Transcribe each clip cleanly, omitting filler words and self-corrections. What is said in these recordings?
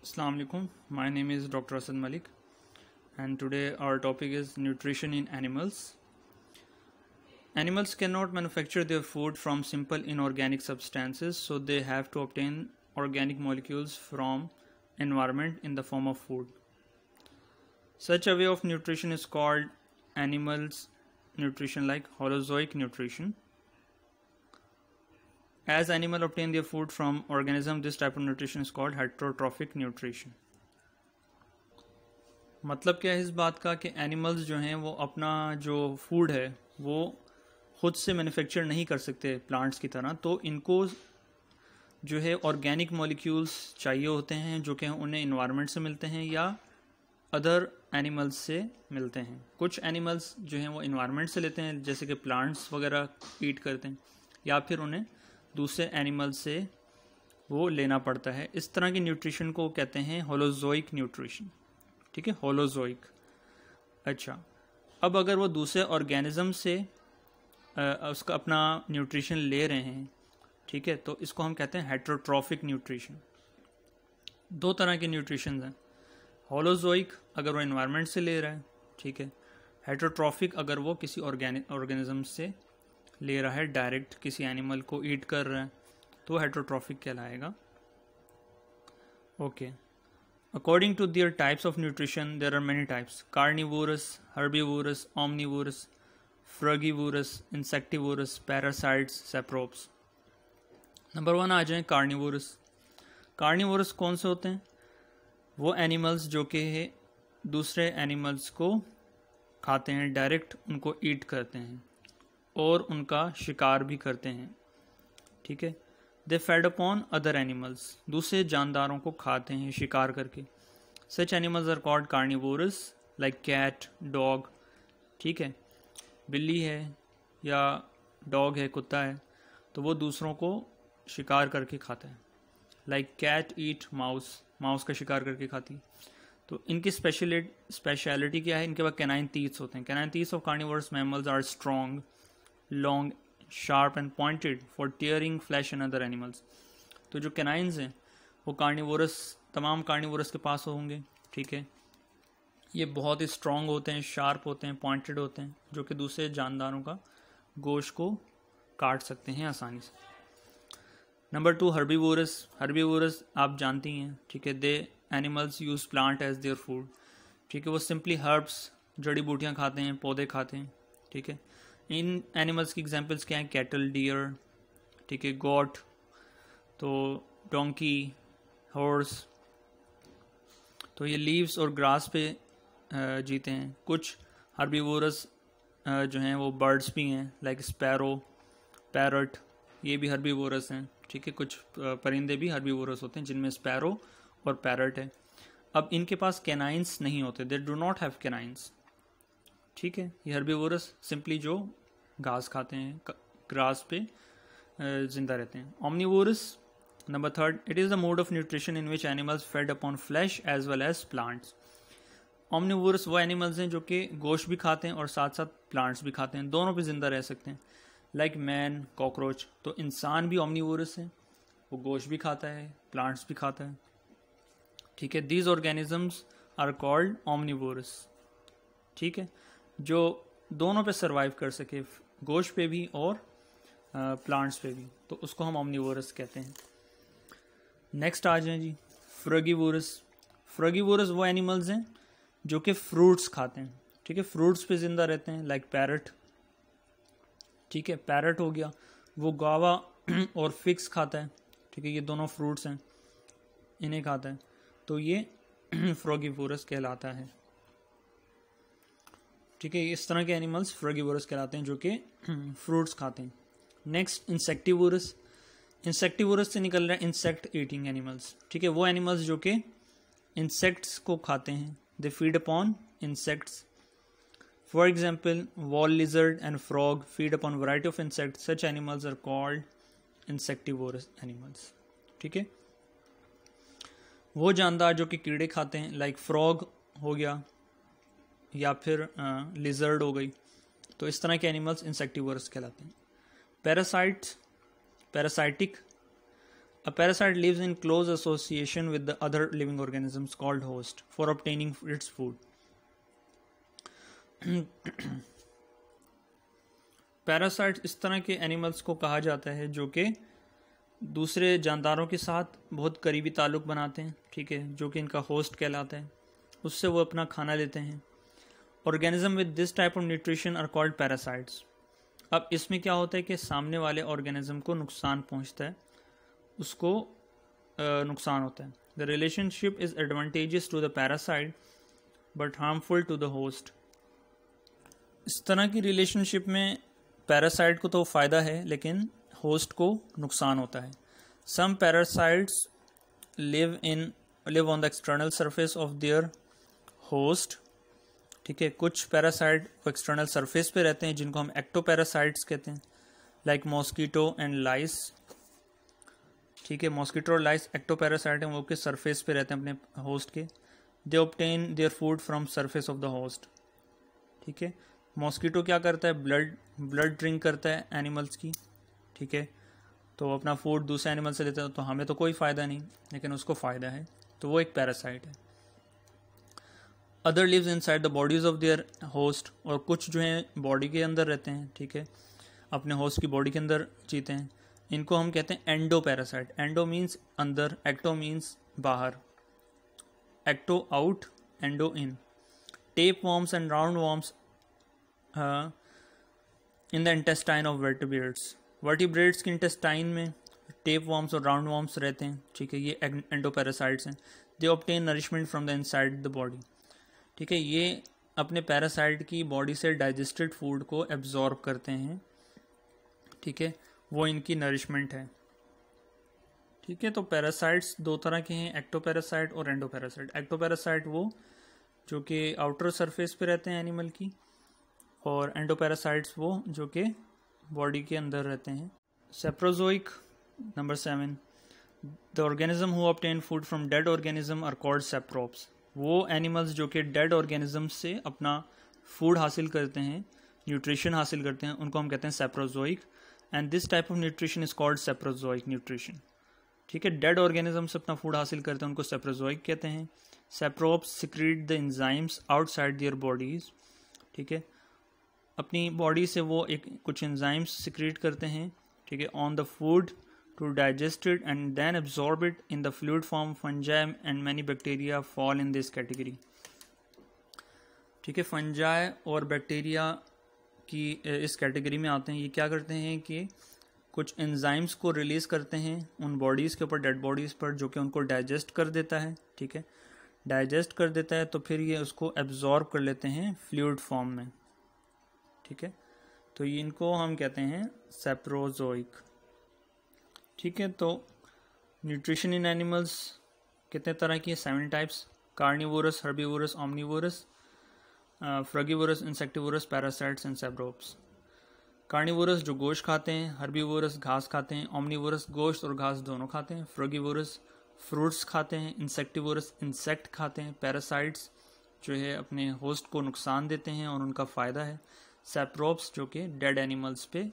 Assalamu alaikum. My name is Dr. Asad Malik, and today our topic is nutrition in animals. Animals cannot manufacture their food from simple inorganic substances, so they have to obtain organic molecules from environment in the form of food. Such a way of nutrition is called animals nutrition, like holozoic nutrition. As animal obtain their food from organism, this type of nutrition is called heterotrophic nutrition. मतलब क्या है इस बात का कि animals जो हैं वो अपना जो फूड है वो खुद से मैन्युफैक्चर नहीं कर सकते प्लांट्स की तरह, तो इनको जो है ऑर्गेनिक मॉलिक्यूल्स चाहिए होते हैं जो कि उन्हें इन्वायरमेंट से मिलते हैं या अदर एनिमल्स से मिलते हैं. कुछ एनिमल्स जो हैं वो इन्वायरमेंट से लेते हैं, जैसे कि प्लांट्स वगैरह ईट करते हैं, या फिर उन्हें दूसरे एनिमल से वो लेना पड़ता है. इस तरह की न्यूट्रिशन को कहते हैं होलोजोइक न्यूट्रिशन. ठीक है, होलोजोइक. अच्छा, अब अगर वो दूसरे ऑर्गेनिज्म से उसका अपना न्यूट्रिशन ले रहे हैं, ठीक है, तो इसको हम कहते हैं हेटरोट्रॉफिक न्यूट्रिशन. दो तरह के न्यूट्रिशन हैं. होलोजोइक अगर वो एनवायरनमेंट से ले रहा है, ठीक है. हेटरोट्रॉफिक अगर वो किसी ऑर्गेनिज्म से ले रहा है, डायरेक्ट किसी एनिमल को ईट कर रहा है, तो हेटरोट्रॉफिक कहलाएगा. Okay. According to their types of nutrition there are many types: carnivorous, herbivorous, omnivorous, frugivorous, insectivorous, parasites, saprobes. Number 1 आ जाए कार्निवोरस. कार्निवोरस कौन से होते हैं? वो एनिमल्स जो कि दूसरे एनिमल्स को खाते हैं, डायरेक्ट उनको ईट करते हैं और उनका शिकार भी करते हैं. ठीक है. They fed upon other animals, दूसरे जानदारों को खाते हैं शिकार करके. Such animals are called carnivorous, like cat, dog. ठीक है, बिल्ली है या डॉग है, कुत्ता है, तो वो दूसरों को शिकार करके खाता है. लाइक कैट ईट माउस, माउस का शिकार करके खाती है. तो इनकी स्पेशलिटी क्या है? इनके पास कैनाइन टीथ्स होते हैं. Canine teeths of carnivorous mammals are strong, long, sharp and pointed for tearing flesh and other animals. तो जो कैनाइन्स हैं वो तमाम कार्निवोरस के पास होंगे. ठीक है, ये बहुत ही स्ट्रॉन्ग होते हैं, शार्प होते हैं, पॉइंटेड होते हैं, जो कि दूसरे जानदारों का गोश्त को काट सकते हैं आसानी से. Number 2 herbivorous. हर्बीवोरस आप जानती हैं, ठीक है. They animals use plant as their food. ठीक है, वो सिंपली हर्ब्स, जड़ी बूटियाँ खाते हैं, पौधे खाते हैं. ठीक है. इन एनिमल्स की एग्जांपल्स क्या हैं? कैटल, डियर, ठीक है, गॉट, तो डोंकी, हॉर्स. तो ये लीव्स और ग्रास पे जीते हैं. कुछ हर्बीवोरस जो हैं वो बर्ड्स भी हैं, लाइक स्पैरो, पैरट, ये भी हर्बीवोरस हैं. ठीक है, कुछ परिंदे भी हर्बीवोरस होते हैं जिनमें स्पैरो और पैरट है. अब इनके पास कैनाइन्स नहीं होते, they do not have canines. ठीक है, ये हर्बीवोरस सिंपली जो घास खाते हैं, ग्रास पे जिंदा रहते हैं. Omnivorous. Number 3, it is the mode of nutrition in which animals fed upon flesh as well as plants. Omnivorous वो एनिमल्स हैं जो कि गोश्त भी खाते हैं और साथ साथ प्लांट्स भी खाते हैं, दोनों पे जिंदा रह सकते हैं. Like man, cockroach. तो इंसान भी ओमनिवोरस है, वो गोश्त भी खाता है, प्लांट्स भी खाता है. ठीक है, these organisms are called omnivorous. ठीक है, जो दोनों पे सर्वाइव कर सके, गोश्त पे भी और प्लांट्स पे भी, तो उसको हम ओमनिवोरस कहते हैं. नेक्स्ट आ जाए जी फ्रगीवोरस. फ्रगीवोरस वो एनिमल्स हैं जो कि फ्रूट्स खाते हैं. ठीक है, फ्रूट्स पे जिंदा रहते हैं, लाइक पैरट. ठीक है, पैरट हो गया, वो गावा और फिक्स खाता है. ठीक है, ये दोनों फ्रूट्स हैं, इन्हें खाता है, तो ये फ्रगीवोरस कहलाता है. ठीक है, इस तरह के एनिमल्स फ्रगीवोरस कहलाते हैं जो कि फ्रूट्स खाते हैं. Next insectivorous. इंसेक्टिवोरस से निकल रहा है इंसेक्ट ईटिंग एनिमल्स. ठीक है, वो एनिमल्स जो कि इंसेक्ट्स को खाते हैं, they feed upon insects. For example wall lizard and frog feed upon variety of insects. Such animals are called insectivorous animals. ठीक है, वो जानदार जो कि कीड़े खाते हैं, लाइक फ्रॉग हो गया या फिर लिजर्ड हो गई, तो इस तरह के एनिमल्स इंसेक्टिवोरस कहलाते हैं. Parasitic. A parasite lives in close association with the other living organisms called host for obtaining its food. Parasite इस तरह के एनिमल्स को कहा जाता है जो कि दूसरे जानदारों के साथ बहुत करीबी ताल्लुक़ बनाते हैं, ठीक है, जो कि इनका होस्ट कहलाता है, उससे वो अपना खाना लेते हैं. Organism with this type of nutrition are called parasites. अब इसमें क्या होता है कि सामने वाले ऑर्गेनिज्म को नुकसान पहुंचता है, उसको नुकसान होता है. The relationship is advantages to the parasite but harmful to the host. इस तरह की रिलेशनशिप में पैरासाइट को तो फ़ायदा है लेकिन होस्ट को नुकसान होता है. Some parasites live on the external surface of their host. ठीक है, कुछ पैरासाइट एक्सटर्नल सरफेस पे रहते हैं जिनको हम एक्टोपैरासाइट्स कहते हैं, लाइक मॉस्कीटो एंड लाइस. ठीक है, मॉस्कीटो और लाइस एक्टोपैरासाइट हैं, वो के सरफेस पे रहते हैं अपने होस्ट के. They obtain their food from surface of the host. ठीक है, मॉस्कीटो क्या करता है, ब्लड ड्रिंक करता है एनिमल्स की. ठीक है, तो अपना फूड दूसरे एनिमल से लेता है, तो हमें तो कोई फ़ायदा नहीं लेकिन उसको फ़ायदा है, तो वो एक पैरासाइट है. Other lives inside the bodies of their host. और कुछ जो हैं बॉडी के अंदर रहते हैं, ठीक है, अपने होस्ट की बॉडी के अंदर जीते हैं. इनको हम कहते हैं एंडो पैरासाइट. एंडो मीन्स अंदर, एक्टो मीन्स बाहर. Ecto out, endo in. Tape worms and round worms in the intestine of vertebrates. Vertebrates के इंटेस्टाइन में टेप वॉर्म्स और राउंड वॉर्म्स रहते हैं. ठीक है, ये एंडो पैरासाइट्स हैं. They obtain nourishment from the inside the body. ठीक है, ये अपने पैरासाइट की बॉडी से डाइजेस्टेड फूड को एब्जॉर्ब करते हैं. ठीक है, वो इनकी नरिशमेंट है. ठीक है, तो पैरासाइट्स दो तरह के हैं, एक्टोपैरासाइट और एंडोपैरासाइट. एक्टोपैरासाइट वो जो कि आउटर सरफेस पे रहते हैं एनिमल की, और एंडोपैरासाइट्स वो जो कि बॉडी के अंदर रहते हैं. Saprozoic. Number 7. The organism who obtain food from dead organism are called saprobes. वो एनिमल्स जो कि डेड ऑर्गेनिज्म से अपना फूड हासिल करते हैं, न्यूट्रिशन हासिल करते हैं, उनको हम कहते हैं saprozoic. And this type of nutrition is called saprozoic nutrition. ठीक है, डेड ऑर्गेनिज्म से अपना फूड हासिल करते हैं, उनको सेप्रोजोइक कहते हैं. Saprobes secrete the enzymes outside their bodies. ठीक है, अपनी बॉडी से वो कुछ एंजाइम्स सिक्रीट करते हैं, ठीक है, on the food to digest it and then absorb it in the fluid form. Fungi and many bacteria fall in this category. ठीक है, फंजाई और बैक्टीरिया की इस कैटेगरी में आते हैं. ये क्या करते हैं कि कुछ एंजाइम्स को रिलीज़ करते हैं उन बॉडीज़ के ऊपर, डेड बॉडीज़ पर, जो कि उनको डाइजेस्ट कर देता है. ठीक है, डाइजेस्ट कर देता है तो फिर ये उसको एब्जॉर्ब कर लेते हैं फ्लूइड फॉर्म में. ठीक है, तो ये इनको हम कहते हैं सेप्रोजोइक. ठीक है, तो न्यूट्रिशन इन एनिमल्स कितने तरह की है? 7 types. Carnivorous, herbivorous, omnivorous, frugivorous, insectivorous, parasites and saprobes. Carnivorous जो गोश्त खाते हैं, हर्बीवोरस घास खाते हैं, ओमनीवोरस गोश्त और घास दोनों खाते हैं, फ्रगीवोरस फ्रूट्स खाते हैं, इंसेक्टिवोरस इंसेक्ट खाते हैं, पैरासाइट्स जो है अपने होस्ट को नुकसान देते हैं और उनका फ़ायदा है, सेप्रोप्स जो कि डेड एनिमल्स पे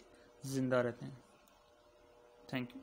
ज़िंदा रहते हैं. Thank you.